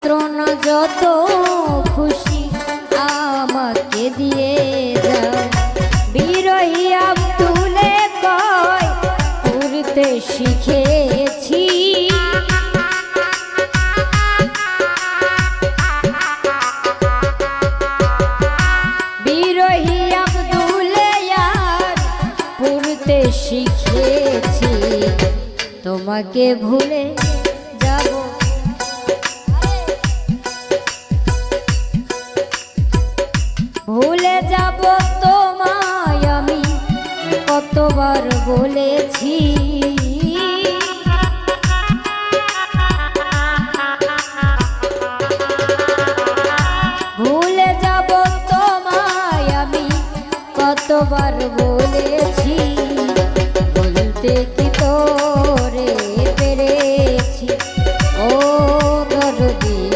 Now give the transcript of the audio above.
যন্ত্রণা যত খুশি আমাকে দিয়ে যাও। বিরহী আব্দুলে কয় উড়তে শিখেছি, বিরহী আব্দুলে আর উড়তে শিখেছি। তোমাকে ভুলে যাব, ভুলে যাব তোমায় আমি কতবার বলেছি।